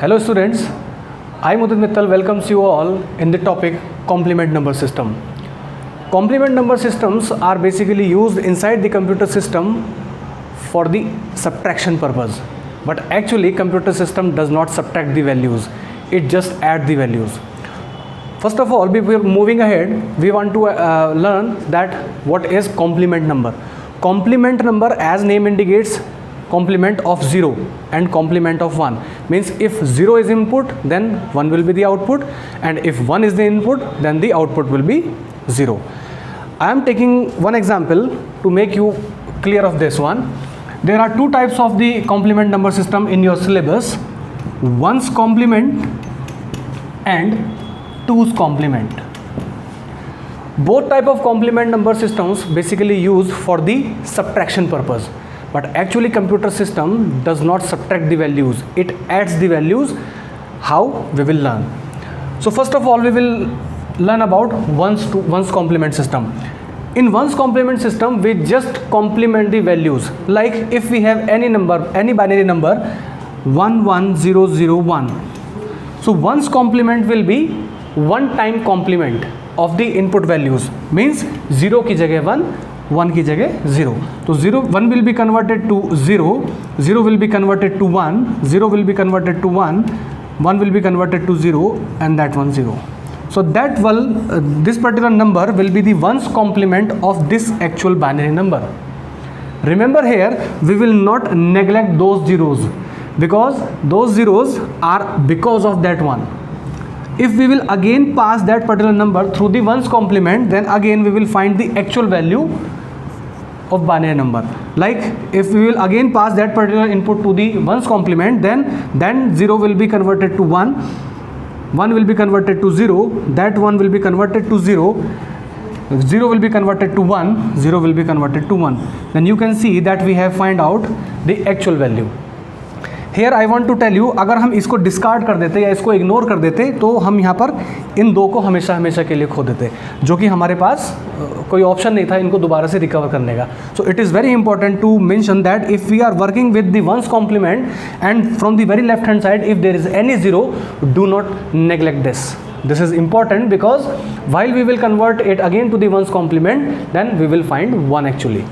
Hello students, I Mudit Mittal welcomes you all in the topic complement number system. Complement number systems are basically used inside the computer system for the subtraction purpose. But actually computer system does not subtract the values, it just adds the values. First of all, before moving ahead, we want to learn that what is complement number. Complement number, as name indicates, complement of 0 and complement of 1 means if 0 is input then 1 will be the output, and if 1 is the input then the output will be 0. I am taking one example to make you clear of this one. There are two types of the complement number system in your syllabus: 1's complement and 2's complement. Both type of complement number systems basically used for the subtraction purpose, but actually computer system does not subtract the values, it adds the values. How? We will learn. So first of all we will learn about 1's complement system. In 1's complement system we just complement the values. Like if we have any number, any binary number 11001, so 1's complement will be one time complement of the input values, means 0 की जगह 1, 1 की जगह 0. तो 1 will be converted to 0, 0 will be converted to 1, 0 will be converted to 1, 1 will be converted to 0, and that one 0. So that this particular number will be the 1's complement of this actual binary number. Remember here, we will not neglect those zeros because those zeros are because of that one. If we will again pass that particular number through the 1's complement, then again we will find the actual value of binary number. Like if we will again pass that particular input to the 1's complement, then 0 will be converted to 1, 1 will be converted to 0, that 1 will be converted to 0, 0 will be converted to 1, 0 will be converted to 1. Then you can see that we have find out the actual value. Here I want to tell you, अगर हम इसको discard कर देते या इसको ignore कर देते तो हम यहाँ पर इन दो को हमेशा हमेशा के लिए खो देते, जो कि हमारे पास कोई ऑप्शन नहीं था इनको दोबारा से रिकवर करने का. So it is very important to mention that if we are working with the 1's complement and from the very left hand side if there is any 0, do not neglect this. This is important because while we will convert it again to the 1's complement, then we will find 1 actually.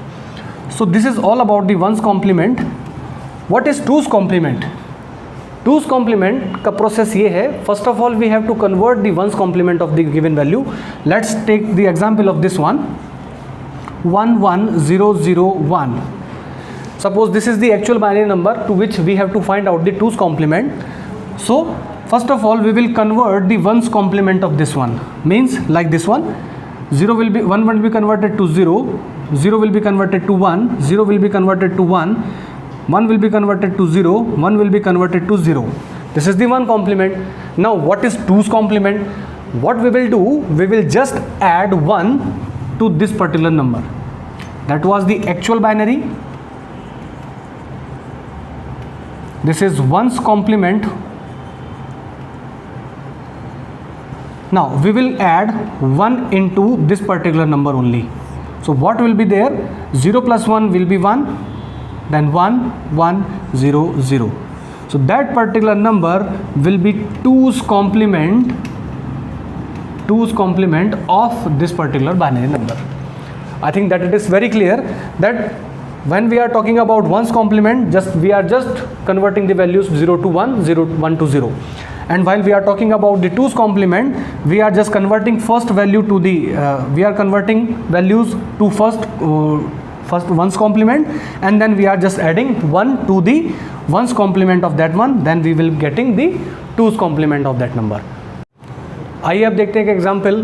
So this is all about the 1's complement. What is 2's complement? 2's complement का process ये है. First of all we have to convert the 1's complement of the given value. Let's take the example of this one 11001. Suppose this is the actual binary number to which we have to find out the 2's complement. So first of all we will convert the 1's complement of this one, means like this one. 1 will be converted to 0, 0 will be converted to 1, 0 will be converted to 1, 1 will be converted to 0, 1 will be converted to 0. This is the 1 complement. Now what is 2's complement? What we will do, we will just add 1 to this particular number. That was the actual binary. This is 1's complement. Now we will add 1 into this particular number only. So what will be there? 0 plus 1 will be 1, then 1 1 0 0. So that particular number will be 2's complement of this particular binary number. I think that it is very clear that when we are talking about 1's complement, we are just converting the values 0 to 1, 1 to 0. And while we are talking about the 2's complement, we are just converting first value to the we are converting values to first 1's complement, and then we are just adding 1 to the 1's complement of that one, then we will getting the 2's complement of that number. आइए अब देखते हैं एक example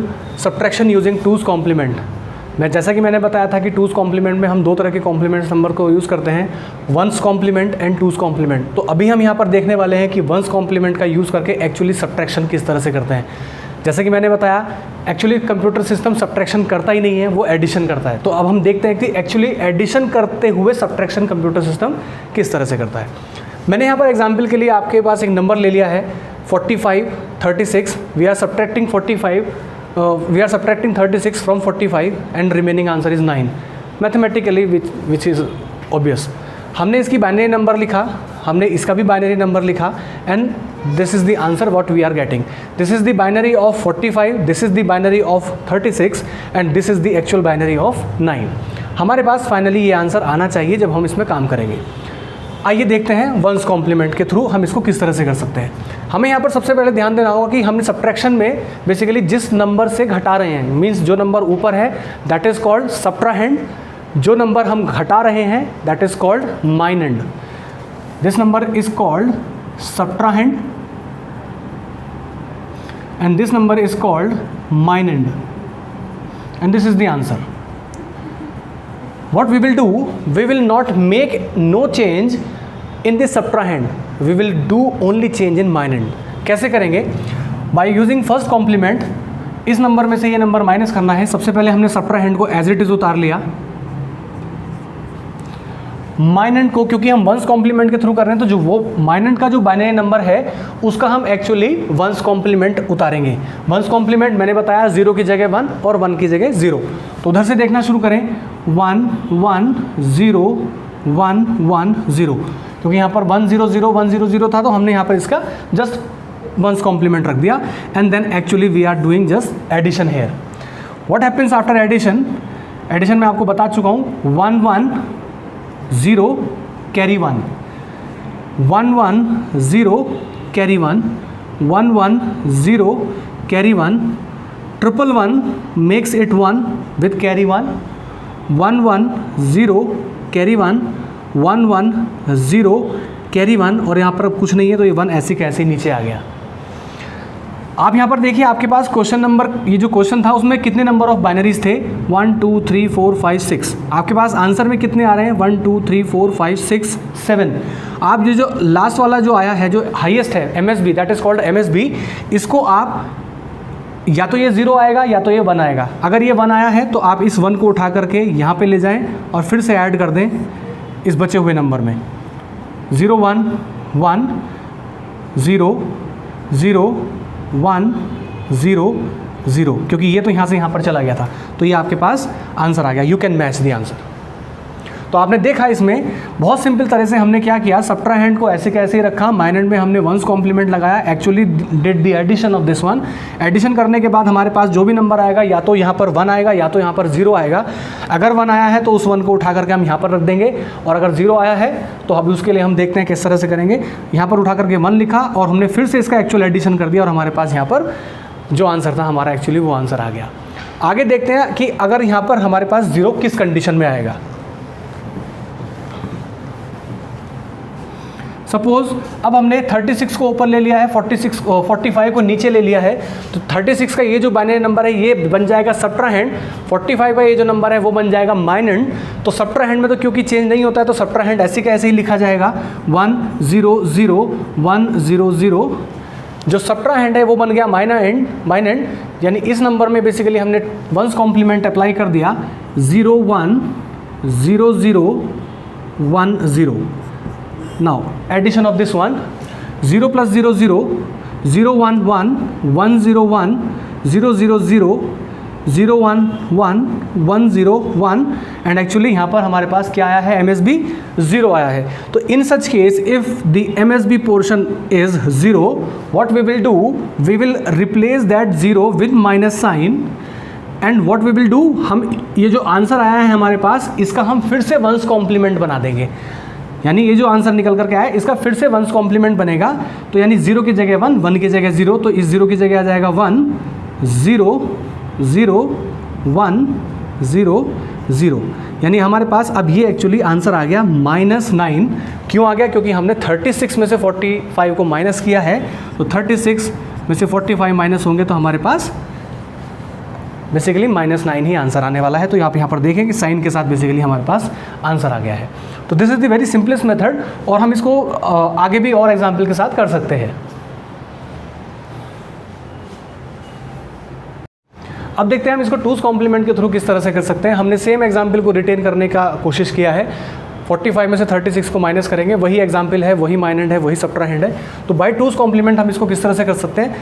subtraction using 2's complement. मैं जैसा कि मैंने बताया था कि 2's complement में हम दो तरह के कॉम्प्लीमेंट नंबर को यूज़ करते हैं, 1's complement and 2's complement. तो अभी हम यहाँ पर देखने वाले हैं कि 1's complement का यूज़ करके एक्चुअली सब्ट्रैक्शन किस तरह से करते हैं. जैसे कि मैंने बताया, एक्चुअली कंप्यूटर सिस्टम सब्ट्रैक्शन करता ही नहीं है, वो एडिशन करता है. तो अब हम देखते हैं कि एक्चुअली एडिशन करते हुए सब्ट्रैक्शन कंप्यूटर सिस्टम किस तरह से करता है. मैंने यहाँ पर एग्जांपल के लिए आपके पास एक नंबर ले लिया है 45 36. We are subtracting 36 from 45 and remaining answer is 9. Mathematically which is obvious. हमने इसकी बाइनरी नंबर लिखा हमने इसका भी बाइनरी नंबर लिखा and this is the answer what we are getting. This is the binary of 45, this is the binary of 36 and this is the actual binary of 9. हमारे पास finally ये answer आना चाहिए जब हम इसमें काम करेंगे. आइए देखते हैं वंस कॉम्प्लीमेंट के थ्रू हम इसको किस तरह से कर सकते हैं. हमें यहाँ पर सबसे पहले ध्यान देना होगा कि हमने सब्ट्रैक्शन में बेसिकली जिस नंबर से घटा रहे हैं, मीन्स जो नंबर ऊपर है दैट इज़ कॉल्ड सब्ट्राहेंड, जो नंबर हम घटा रहे हैं that is called minuend. This number is called subtrahend and this number is called minend, and this is the answer. What we will do, we will not make no change in the subtrahend, we will do only change in minend. कैसे करेंगे? By using first complement. इस number में से ये number minus करना है. सबसे पहले हमने subtrahend को एज इट इज़ उतार लिया. माइनेंड को क्योंकि हम वंस कॉम्प्लीमेंट के थ्रू कर रहे हैं तो जो वो माइनेंड का जो बाइनरी नंबर है उसका हम एक्चुअली वंस कॉम्प्लीमेंट उतारेंगे. वंस कॉम्प्लीमेंट मैंने बताया 0 की जगह 1 और 1 की जगह 0. तो उधर से देखना शुरू करें 1 1 0 1 1 0, क्योंकि यहाँ पर 1 0 0 1 0 0 था तो हमने यहाँ पर इसका जस्ट वंस कॉम्प्लीमेंट रख दिया and then actually we are doing just addition here. What happens after addition? Addition में आपको बता चुका हूँ 1 1 0 carry 1 1 1 0 carry 1 1 1 0 carry 1 triple 1 makes it 1 with carry 1 1 1 0 carry 1 1 1 0 carry 1 और यहाँ पर अब कुछ नहीं है तो ये 1 ऐसे कैसे नीचे आ गया. आप यहाँ पर देखिए आपके पास क्वेश्चन नंबर, ये जो क्वेश्चन था उसमें कितने नंबर ऑफ बाइनरीज थे 1 2 3 4 5 6. आपके पास आंसर में कितने आ रहे हैं 1 2 3 4 5 6 7. आप ये जो लास्ट वाला जो आया है जो हाईएस्ट है MSB, that is called MSB, इसको आप या तो ये 0 आएगा या तो ये 1 आएगा. अगर ये 1 आया है तो आप इस 1 को उठा करके यहाँ पे ले जाएं और फिर से ऐड कर दें इस बचे हुए नंबर में 0 1 1 0 0 1 0 0, क्योंकि ये तो यहाँ से यहाँ पर चला गया था तो ये आपके पास आंसर आ गया. You can match the answer. तो आपने देखा इसमें बहुत सिंपल तरह से हमने क्या किया, सब्ट्राहेंड को ऐसे कैसे ही रखा, माइनेंड में हमने वंस कॉम्प्लीमेंट लगाया, actually did the addition of this one. Addition करने के बाद हमारे पास जो भी नंबर आएगा या तो यहाँ पर 1 आएगा या तो यहाँ पर 0 आएगा. अगर 1 आया है तो उस 1 को उठा करके हम यहाँ पर रख देंगे और अगर 0 आया है तो अभी उसके लिए हम देखते हैं किस तरह से करेंगे. यहाँ पर उठा करके 1 लिखा और हमने फिर से इसका एक्चुअल एडिशन कर दिया और हमारे पास यहाँ पर जो आंसर था हमारा एक्चुअली वो आंसर आ गया. आगे देखते हैं कि अगर यहाँ पर हमारे पास 0 किस कंडीशन में आएगा. सपोज अब हमने 36 को ऊपर ले लिया है, 45 को नीचे ले लिया है, तो 36 का ये जो बाइनरी नंबर है ये बन जाएगा सब्ट्राहेंड, 45 का ये जो नंबर है वो बन जाएगा माइनेंड. तो सब्ट्राहेंड में तो क्योंकि चेंज नहीं होता है तो सब्ट्राहेंड ऐसे कैसे ही लिखा जाएगा 1 0 0 1 0 0. जो सब्ट्राहेंड है वो बन गया माइनेंड, यानी इस नंबर में बेसिकली हमने वंस कॉम्प्लीमेंट अप्लाई कर दिया 0 1 0 0 1 0. Now addition of this one 0 plus 0 0 0 1 1 1 0 1 0 0 0 0 1 1 1 0 1 and actually यहाँ पर हमारे पास क्या आया है MSB 0 आया है. तो in such case if the MSB portion is 0 what we will do, we will replace that 0 with minus sign and what we will do, हम ये जो आंसर आया है हमारे पास इसका हम फिर से वंस कॉम्प्लीमेंट बना देंगे. यानी ये जो आंसर निकल करके आया इसका फिर से वंस कॉम्प्लीमेंट बनेगा. तो यानी 0 की जगह 1, 1 की जगह 0, तो इस 0 की जगह आ जाएगा 1 0 0 1 0 0. यानी हमारे पास अब ये एक्चुअली आंसर आ गया -9. क्यों आ गया? क्योंकि हमने 36 में से 45 को माइनस किया है. तो 36 में से 45 माइनस होंगे तो हमारे पास बेसिकली -9 ही आंसर आने वाला है. तो आप यहाँ पर देखें कि साइन के साथ बेसिकली हमारे पास आंसर आ गया है. तो this is the very simplest method और हम इसको आगे भी और एग्जाम्पल के साथ कर सकते हैं. अब देखते हैं हम इसको टूस कॉम्प्लीमेंट के थ्रू किस तरह से कर सकते हैं. हमने सेम एग्जाम्पल को रिटेन करने का कोशिश किया है. 45 में से 36 को माइनस करेंगे, वही एग्जाम्पल है, वही माइनेंड है, वही सब्ट्राहेंड है. तो बाय टूस कॉम्प्लीमेंट हम इसको किस तरह से कर सकते हैं.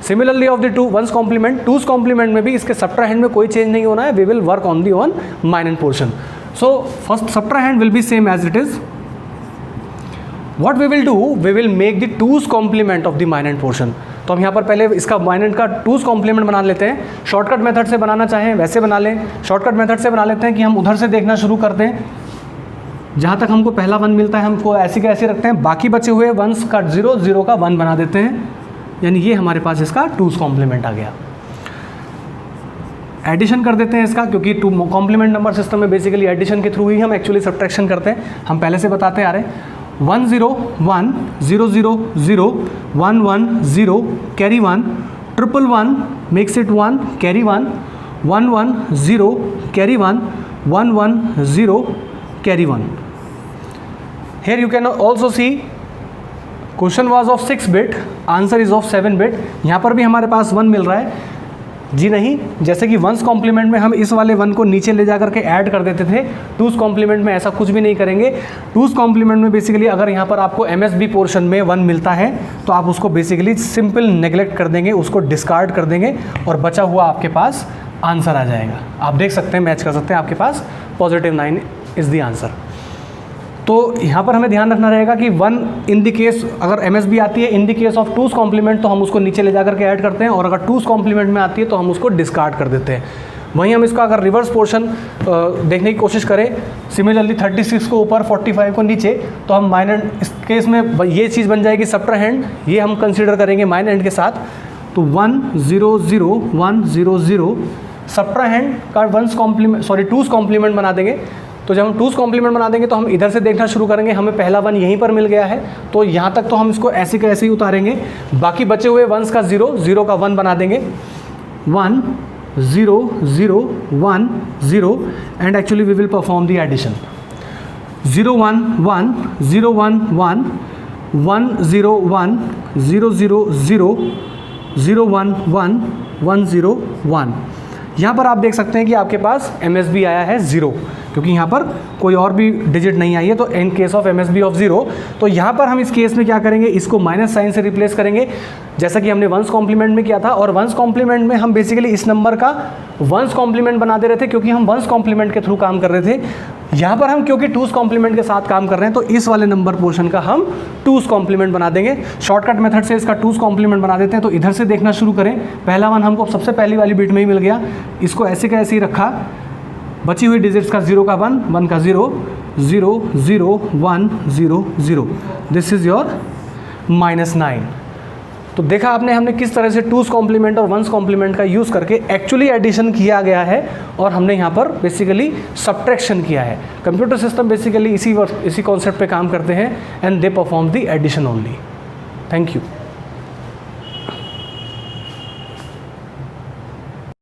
Similarly of the two one's complement, two's complement में भी इसके सब्ट्राहेंड में कोई चेंज नहीं होना है. We will work on the on minuend portion. So first subtrahend will be same as it is. What we will do, we will make the two's complement of the minor portion. तो हम यहाँ पर पहले इसका minor का twos complement बना लेते हैं। शॉर्टकट मेथड से बनाना चाहें वैसे बना लें, शॉर्टकट मेथड से बना लेते हैं कि हम उधर से देखना शुरू करते हैं, जहाँ तक हमको पहला 1 मिलता है हमको ऐसे के ऐसे रखते हैं, बाकी बचे हुए 1s का 0, 0 का 1 बना देते हैं, यानी ये हमारे पास इसका टूज कॉम्प्लीमेंट आ गया। एडिशन कर देते हैं इसका, क्योंकि टू कॉम्प्लीमेंट नंबर सिस्टम में बेसिकली एडिशन के थ्रू ही हम एक्चुअली सब्ट्रैक्शन करते हैं, हम पहले से बताते आ रहे हैं। 1 0 1 0 0 0 1 1 0 carry 1 triple 1 makes it 1 carry 1 1 1 0 carry 1 1 1 0 carry 1। Here you can also see question was of 6 bit, answer is of 7 bit. यहाँ पर भी हमारे पास 1 मिल रहा है, जी नहीं, जैसे कि 1s कॉम्प्लीमेंट में हम इस वाले 1 को नीचे ले जा करके ऐड कर देते थे, 2s कॉम्प्लीमेंट में ऐसा कुछ भी नहीं करेंगे। 2s कॉम्प्लीमेंट में बेसिकली अगर यहाँ पर आपको MSB पोर्शन में 1 मिलता है तो आप उसको बेसिकली सिंपल नेग्लेक्ट कर देंगे, उसको डिस्कार्ड कर देंगे और बचा हुआ आपके पास आंसर आ जाएगा। आप देख सकते हैं, मैच कर सकते हैं, आपके पास +9 इज़ द आंसर। तो यहाँ पर हमें ध्यान रखना रहेगा कि 1 इन द केस अगर MSB आती है in the case of 2s complement तो हम उसको नीचे ले जा करके ऐड करते हैं, और अगर 2s कॉम्प्लीमेंट में आती है तो हम उसको डिस्कार्ड कर देते हैं। वहीं हम इसका अगर रिवर्स पोर्शन देखने की कोशिश करें, सिमिलरली 36 को ऊपर 45 को नीचे, तो हम माइनर इस केस में ये चीज़ बन जाएगी सब्ट्राहेंड, ये हम कंसिडर करेंगे माइनर एंड के साथ। तो 1 0 0 1 0 0 सब्ट्राहेंड का 2s कॉम्प्लीमेंट बना देंगे। तो जब हम 2s कॉम्प्लीमेंट बना देंगे तो हम इधर से देखना शुरू करेंगे, हमें पहला 1 यहीं पर मिल गया है, तो यहाँ तक तो हम इसको ऐसे के ऐसे ही उतारेंगे, बाकी बचे हुए 1s का 0, 0 का 1 बना देंगे। 1 0 0 1 0 and actually we will perform the addition. 0 1 1 0 1 1 1 0 1 0 0 0 0 1 1 1 0 1। यहाँ पर आप देख सकते हैं कि आपके पास MSB आया है 0, क्योंकि यहाँ पर कोई और भी डिजिट नहीं आई है, तो in case of MSB of 0, तो यहाँ पर हम इस केस में क्या करेंगे, इसको माइनस साइन से रिप्लेस करेंगे, जैसा कि हमने 1s कॉम्प्लीमेंट में किया था। और 1s कॉम्प्लीमेंट में हम बेसिकली इस नंबर का 1s कॉम्प्लीमेंट बना दे रहे थे, क्योंकि हम 1s कॉम्प्लीमेंट के थ्रू काम कर रहे थे। यहाँ पर हम क्योंकि 2s कॉम्प्लीमेंट के साथ काम कर रहे हैं, तो इस वाले नंबर पोर्शन का हम 2s कॉम्प्लीमेंट बना देंगे। शॉर्टकट मेथड से इसका 2s कॉम्प्लीमेंट बना देते हैं। तो इधर से देखना शुरू करें, पहला 1 हमको सबसे पहली वाली बिट में ही मिल गया, इसको ऐसे का ऐसे ही रखा, बची हुई डिजिट्स का 0 का 1, 1 का 0, 0 0 1 0 0। This is your -9। तो देखा आपने हमने किस तरह से 2s कॉम्प्लीमेंट और 1s कॉम्प्लीमेंट का यूज़ करके एक्चुअली एडिशन किया गया है, और हमने यहाँ पर बेसिकली सब्ट्रैक्शन किया है। कंप्यूटर सिस्टम बेसिकली इसी कॉन्सेप्ट पे काम करते हैं, and they perform the addition only. Thank you.